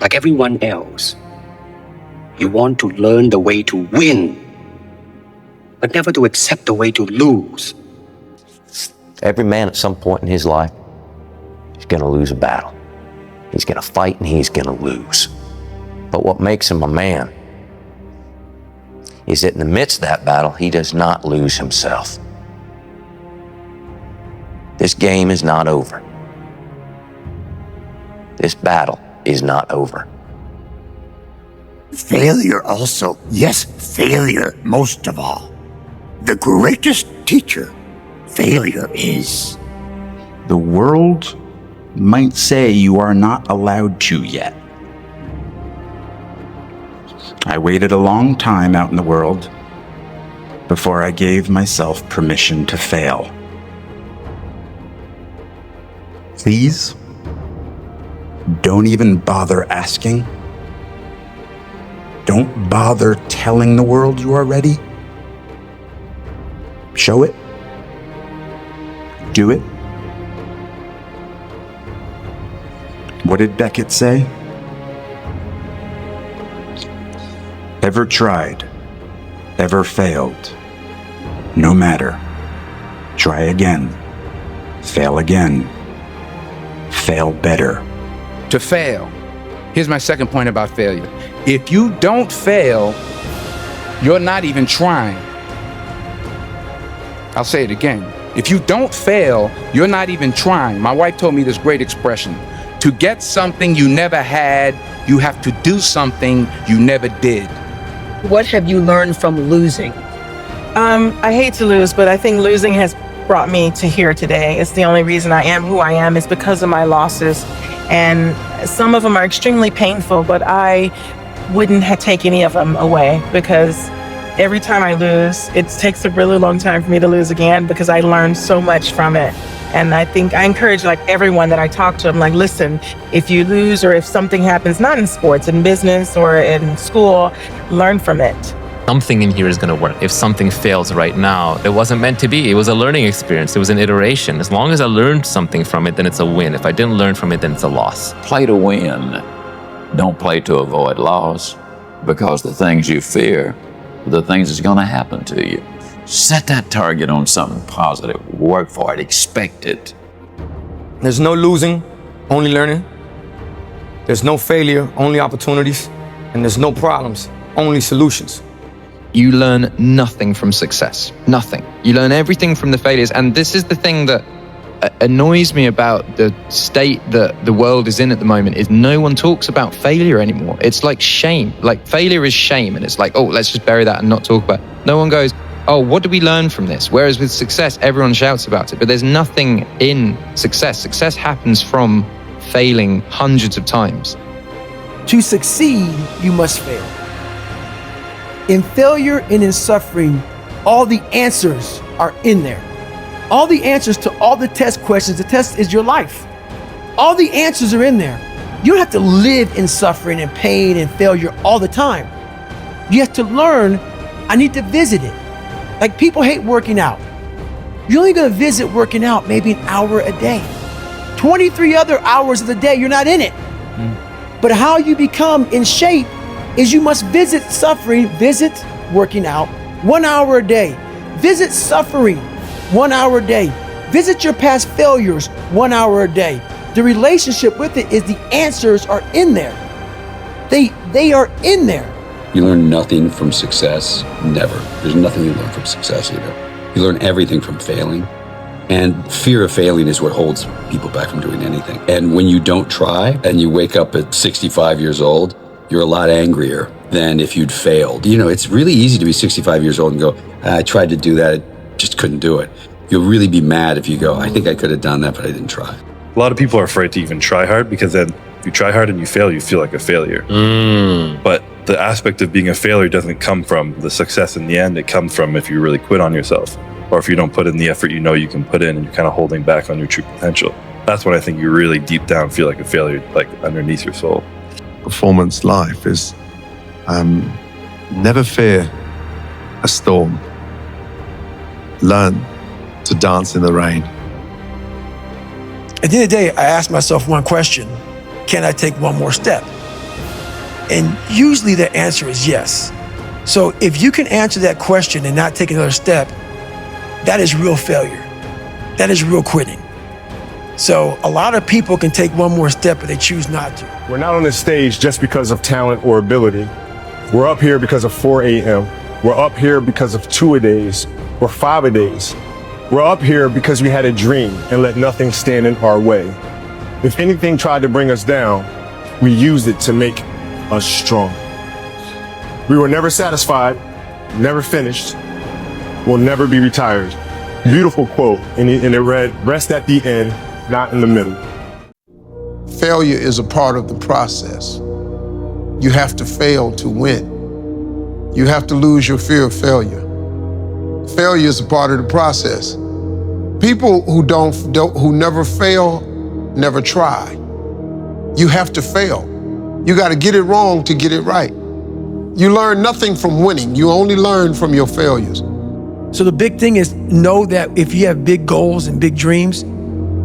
like everyone else. You want to learn the way to win, but never to accept the way to lose. Every man at some point in his life is going to lose a battle. He's going to fight and he's going to lose. But what makes him a man is that in the midst of that battle, he does not lose himself. This game is not over. This battle is not over. Failure also, yes, failure most of all. The greatest teacher, failure is. The world might say you are not allowed to yet. I waited a long time out in the world before I gave myself permission to fail. Please, don't even bother asking. Don't bother telling the world you are ready. Show it. Do it. What did Beckett say? Ever tried, ever failed. No matter. Try again. Fail again. Fail better. To fail. Here's my second point about failure. If you don't fail, you're not even trying. I'll say it again. If you don't fail, you're not even trying. My wife told me this great expression. To get something you never had, you have to do something you never did. What have you learned from losing? I hate to lose, but I think losing has brought me to here today. It's the only reason I am who I am is because of my losses. And some of them are extremely painful, but I wouldn't take any of them away because every time I lose, it takes a really long time for me to lose again because I learned so much from it. And I think I encourage like everyone that I talk to, I'm like, listen, if you lose or if something happens, not in sports, in business or in school, learn from it. Something in here is going to work. If something fails right now, it wasn't meant to be. It was a learning experience. It was an iteration. As long as I learned something from it, then it's a win. If I didn't learn from it, then it's a loss. Play to win. Don't play to avoid loss, because the things you fear are the things that's going to happen to you. Set that target on something positive. Work for it. Expect it. There's no losing, only learning. There's no failure, only opportunities. And there's no problems, only solutions. You learn nothing from success. Nothing. You learn everything from the failures. And this is the thing that annoys me about the state that the world is in at the moment is no one talks about failure anymore. It's like shame. Like failure is shame. And it's like, oh, let's just bury that and not talk about it. No one goes, oh, what do we learn from this? Whereas with success, everyone shouts about it. But there's nothing in success. Success happens from failing hundreds of times. To succeed, you must fail. In failure and in suffering, all the answers are in there. All the answers to all the test questions. The test is your life. All the answers are in there. You don't have to live in suffering and pain and failure all the time. You have to learn, I need to visit it. Like people hate working out. You're only gonna visit working out maybe an hour a day. 23 other hours of the day, you're not in it. But how you become in shape is you must visit suffering, visit working out 1 hour a day. Visit suffering 1 hour a day. Visit your past failures 1 hour a day. The relationship with it is the answers are in there. They are in there. You learn nothing from success, never. There's nothing you learn from success either. You learn everything from failing. And fear of failing is what holds people back from doing anything. And when you don't try and you wake up at 65 years old, you're a lot angrier than if you'd failed. You know, it's really easy to be 65 years old and go, I tried to do that, I just couldn't do it. You'll really be mad if you go, I think I could have done that, but I didn't try. A lot of people are afraid to even try hard because then if you try hard and you fail, you feel like a failure. But the aspect of being a failure doesn't come from the success in the end. It comes from if you really quit on yourself or if you don't put in the effort you know you can put in and you're kind of holding back on your true potential. That's when I think you really deep down feel like a failure, like underneath your soul. Performance life is never fear a storm. Learn to dance in the rain. At the end of the day, I asked myself one question: can I take one more step? And usually the answer is yes. So if you can answer that question and not take another step, that is real failure. That is real quitting. So a lot of people can take one more step, but they choose not to. We're not on this stage just because of talent or ability. We're up here because of 4 a.m. We're up here because of 2-a-days or 5-a-days. We're up here because we had a dream and let nothing stand in our way. If anything tried to bring us down, we used it to make us strong. We were never satisfied, never finished, will never be retired. Beautiful quote, and it read, rest at the end, not in the middle. Failure is a part of the process. You have to fail to win. You have to lose your fear of failure. Failure is a part of the process. People who never fail, never try. You have to fail. You got to get it wrong to get it right. You learn nothing from winning. You only learn from your failures. So the big thing is know that if you have big goals and big dreams,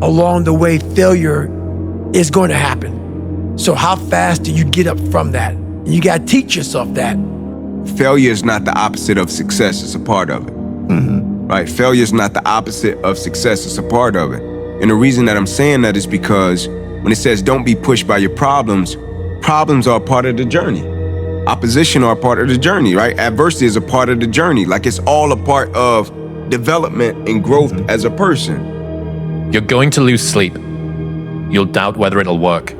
along the way, failure is going to happen. So how fast do you get up from that? And you got to teach yourself that. Failure is not the opposite of success, it's a part of it. Right? Failure is not the opposite of success, it's a part of it. And the reason that I'm saying that is because when it says don't be pushed by your problems, problems are a part of the journey. Opposition are a part of the journey, right? Adversity is a part of the journey. Like it's all a part of development and growth as a person. You're going to lose sleep. You'll doubt whether it'll work.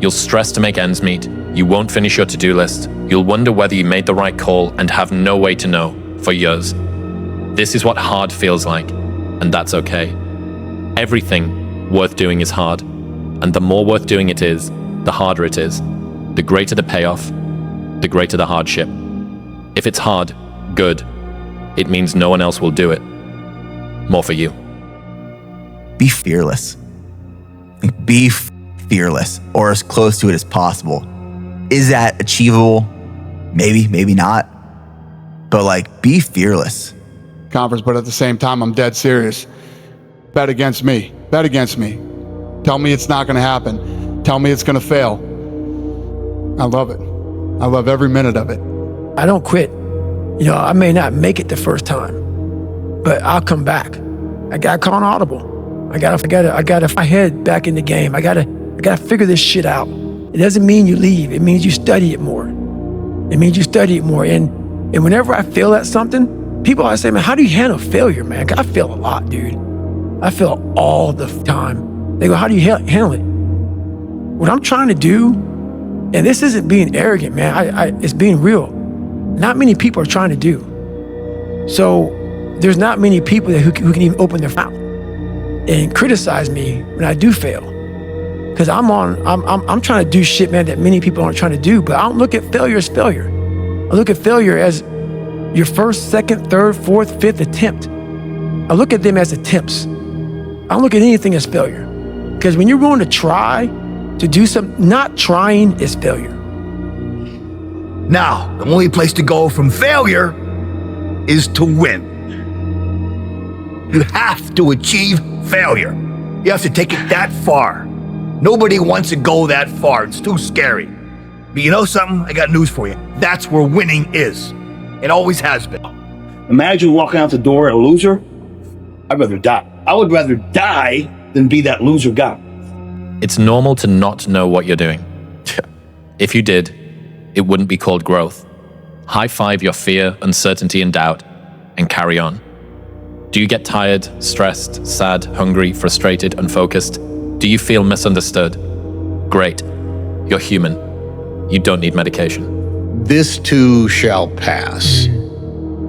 You'll stress to make ends meet. You won't finish your to-do list. You'll wonder whether you made the right call and have no way to know for years. This is what hard feels like, and that's okay. Everything worth doing is hard, and the more worth doing it is, the harder it is. The greater the payoff, the greater the hardship. If it's hard, good. It means no one else will do it. More for you. Be fearless. Be fearless, or as close to it as possible. Is that achievable? Maybe, maybe not. But like, be fearless. Conference, but at the same time, I'm dead serious. Bet against me. Bet against me. Tell me it's not going to happen. Tell me it's going to fail. I love it. I love every minute of it. I don't quit. You know, I may not make it the first time, but I'll come back. I got to call an audible. I gotta my head back in the game. I gotta figure this shit out. It doesn't mean you leave. It means you study it more. It means you study it more. And whenever I fail at something, people always say, man, how do you handle failure, man? I fail a lot, dude. I fail all the time. They go, how do you handle it? What I'm trying to do, and this isn't being arrogant, man. It's being real. Not many people are trying to do. So there's not many people who can even open their mouth and criticize me when I do fail. Because I'm trying to do shit, man, that many people aren't trying to do. But I don't look at failure as failure. I look at failure as your first, second, third, fourth, fifth attempt. I look at them as attempts. I don't look at anything as failure. Because when you're willing to try to do something, not trying is failure. Now, the only place to go from failure is to win. You have to achieve failure. You have to take it that far. Nobody wants to go that far. It's too scary. But you know something? I got news for you. That's where winning is. It always has been. Imagine walking out the door a loser. I'd rather die. I would rather die than be that loser guy. It's normal to not know what you're doing. If you did, it wouldn't be called growth. High five your fear, uncertainty, and doubt, and carry on. Do you get tired, stressed, sad, hungry, frustrated, unfocused? Do you feel misunderstood? Great. You're human. You don't need medication. This too shall pass.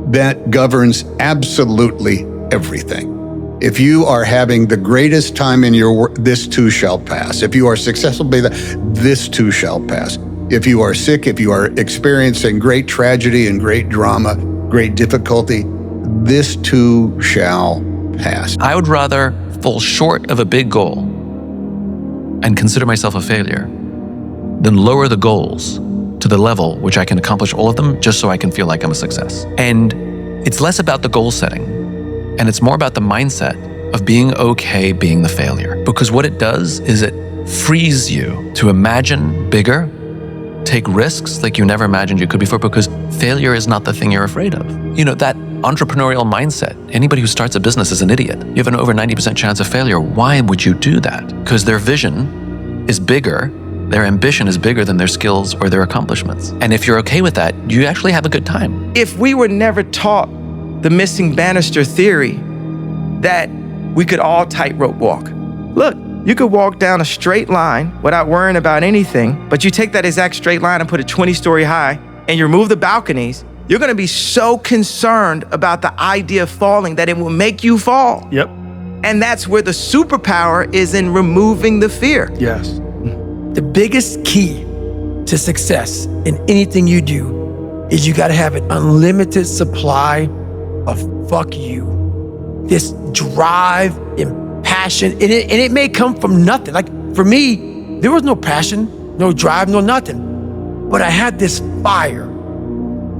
That governs absolutely everything. If you are having the greatest time in your work, this too shall pass. If you are successful, this too shall pass. If you are sick, if you are experiencing great tragedy and great drama, great difficulty, this too shall pass. I would rather fall short of a big goal and consider myself a failure than lower the goals to the level which I can accomplish all of them just so I can feel like I'm a success. And it's less about the goal setting, and it's more about the mindset of being okay being the failure. Because what it does is it frees you to imagine bigger take risks like you never imagined you could before, because failure is not the thing you're afraid of. You know, that entrepreneurial mindset, anybody who starts a business is an idiot. You have an over 90% chance of failure. Why would you do that? Because their vision is bigger, their ambition is bigger than their skills or their accomplishments. And if you're okay with that, you actually have a good time. If we were never taught the missing banister theory, that we could all tightrope walk. Look, you could walk down a straight line without worrying about anything, but you take that exact straight line and put it 20-story high and you remove the balconies, you're gonna be so concerned about the idea of falling that it will make you fall. Yep. And that's where the superpower is, in removing the fear. Yes. The biggest key to success in anything you do is you gotta have an unlimited supply of fuck you. This drive and passion, and it may come from nothing. Like for me, there was no passion, no drive, no nothing. But I had this fire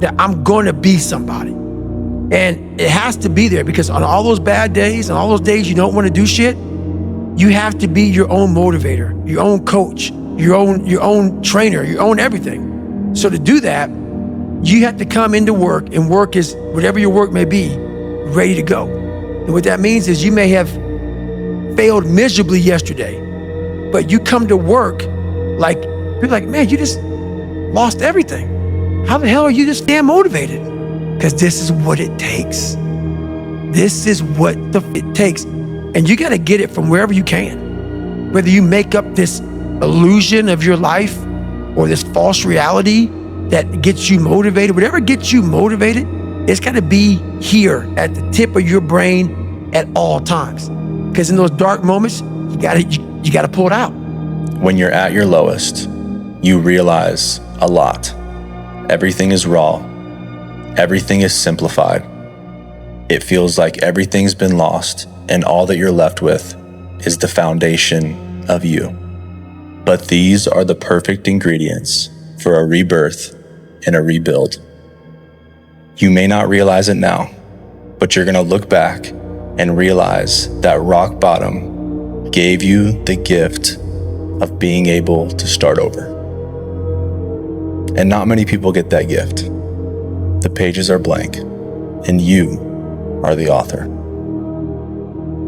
that I'm gonna be somebody. And it has to be there, because on all those bad days and all those days you don't wanna do shit, you have to be your own motivator, your own coach, your own trainer, your own everything. So to do that, you have to come into work, and work is, whatever your work may be, ready to go. And what that means is you may have failed miserably yesterday, but you come to work like, you're like, man, you just lost everything. How the hell are you just damn motivated? Because this is what it takes. This is what it takes. And you gotta get it from wherever you can. Whether you make up this illusion of your life or this false reality that gets you motivated, whatever gets you motivated, it's gotta be here at the tip of your brain at all times. Because in those dark moments, you gotta pull it out. When you're at your lowest, you realize a lot. Everything is raw. Everything is simplified. It feels like everything's been lost, and all that you're left with is the foundation of you. But these are the perfect ingredients for a rebirth and a rebuild. You may not realize it now, but you're gonna look back and realize that rock bottom gave you the gift of being able to start over. And not many people get that gift. The pages are blank, and you are the author.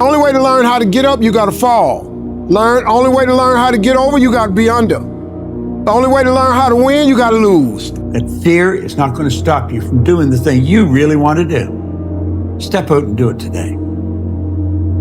Only way to learn how to get up, you gotta fall. Only way to learn how to get over, you gotta be under. The only way to learn how to win, you gotta lose. That fear is not gonna stop you from doing the thing you really want to do. Step out and do it today.